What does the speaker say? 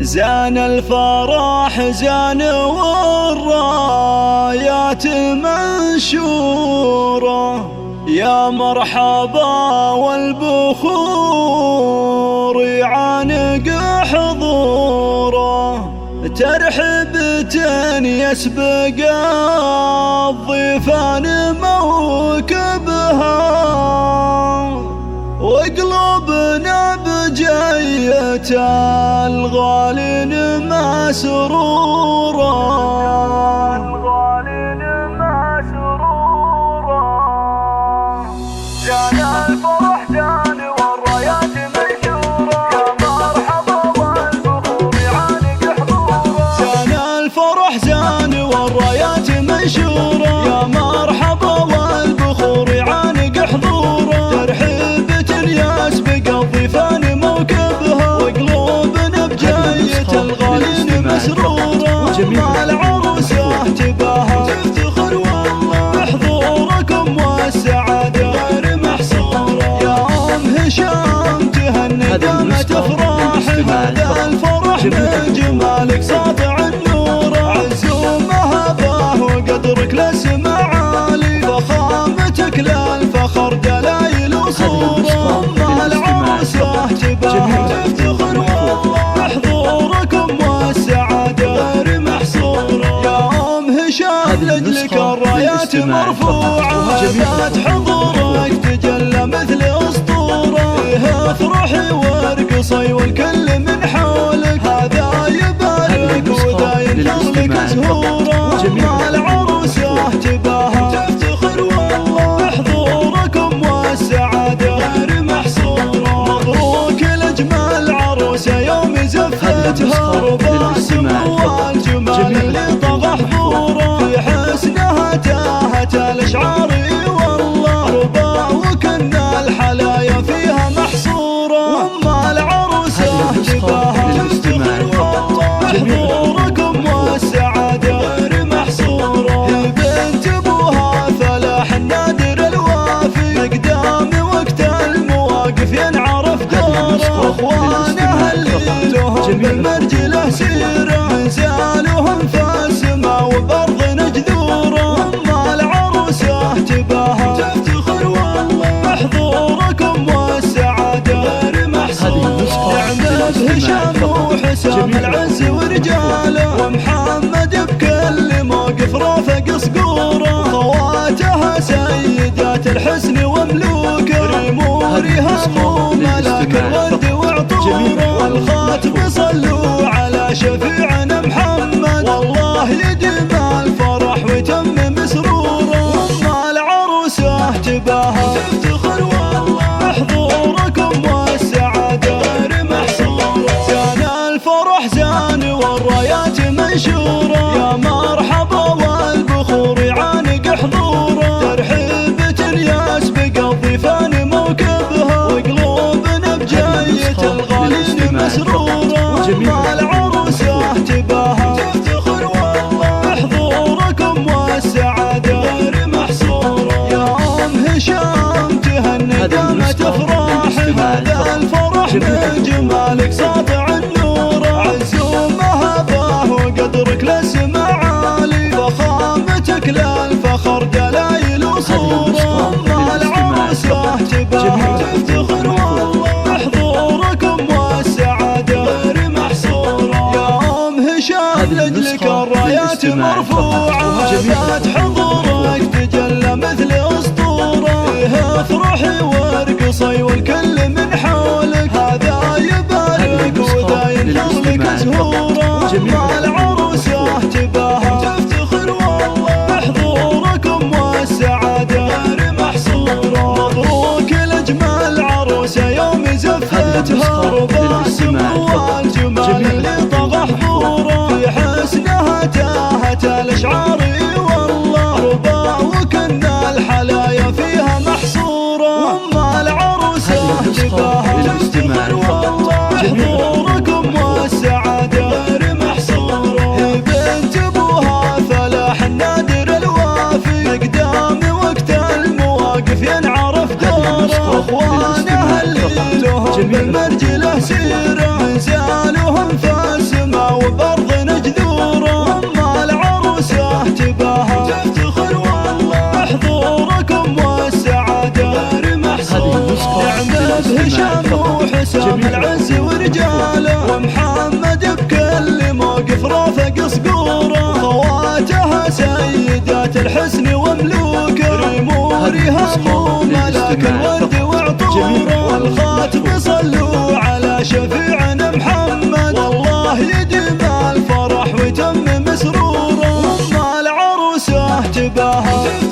زان الفرح زان والرايات منشورة، يا مرحبا والبخور يعانق حضوره، ترحبة يسبق الضيفان موكبها، وقلوبنا بجية الغالين مسرورة. جان الفرح جان والرايات منشورة، يا مرحبا والبخور يعانق حضوره. جان الفرح جان والرايات منشورة، يا مرحبا والبخور يعانق حضوره، ترحيبة يسبق الضيفان موكبها، وقلوبنا بجاية الغالين مسرورة. مع العروسة تباهى تفتخر والله بحضوركم والسعادة غير محصورة، يا أم هشام تهنى دامت أفراح، هذا الفرح من جمالك ساطع النور، عزومها باه وقدرك لسما عالي، فخامتك للفخر دلايل وصورة. مع العروسة تباهى تفتخر والله بحضوركم والسعادة غير محصورة، يا أم هشام لجلك الرايات مرفوعة، ذات حضورك تجلى مثل أسطورة، فيها افرحي وارقصي والكل من حولك، هذا يبارك وذا ينثر لك زهورة. مع العروسة تباهى تفتخر والله بحضوركم والسعادة غير محصورة، مبروك لأجمل عروسة يوم زفتها، رباسم والجمال اللي طغى حضوره، في حسنها تاهت الأشعار والله، ربا وكنا الحلايا فيها محصورة. مع العروسة تباهى تفتخر والله بحضوركم والسعادة غير محصورة، بنت ابوها فلاح النادر الوافي، مقدام وقت المواقف ينعرف دوره، اخوانها اللي لهم بالمرجله سيره، منزالهم في السما وبارضنا جذوره. مع العروسه تباهى تفتخر والله بحضوركم والسعاده غير محصوره، نعمة هشام وحسام العز ورجاله، ومحمد بكل موقف رافق صقوره، خواتها سيدات الحسن وملوكه، رمورها ملاك الورد وعطوره، والخاتم صلوا على شفيعنا محمد، والله يديم الفرح ويتمم سروره. مع العروسه تباهى تفتخر والله بحضوركم والسعاده غير محصوره، زان الفرح زان والرايات منشوره، يا مرحبا والبخور يعانق حضوره، ترحيبة يسبق الضيفان موكبها، وقلوبنا بجاية الغالين مسرورة. مع العروسة تباهى تفتخر والله بحضوركم والسعادة غير محصورة، يا أم هشام تهنى دامت أفراح، هذا الفرح من جمالك ساطع النور، عزومها باه وقدرك لسما عالي، فخامتك للفخر دلايل وصورة. مع العروسة تباهى تفتخر والله بحضوركم والسعادة غير محصورة، يا أم هشام لجلك الرايات مرفوعة، ذات حضورك تجلى مثل أسطورة، فيها افرحي وارقصي والكل من حولك، هذا يبارك وذا ينثر لك زهورة. مع العروسة تباهى تفتخر والله بحضوركم والسعادة غير محصورة، مبروك لأجمل عروسة يوم زفتها، رباسم والجمال اللي طغى حضوره، في حسنها تاهت الأشعار والله، ربا وكنا الحلايا فيها محصورة. مع العروسة تباهى تفتخر والله بحضوركم والسعادة غير محصورة، بنت ابوها فلاح النادر الوافي، مقدام وقت المواقف ينعرف دوره، اخوانها اللي لهم بالمرجله سيره، منزالهم في نعم بهشام وحسام العز ورجاله، ومحمد بكل موقف رافق صقوره، خواتها سيدات الحسن وملوكه، رمورها مو ملاك الورد وعطوره، والخاتم صلوا على شفيعنا محمد، والله يديم الفرح ويتمم سروره، وام العروسه تباهى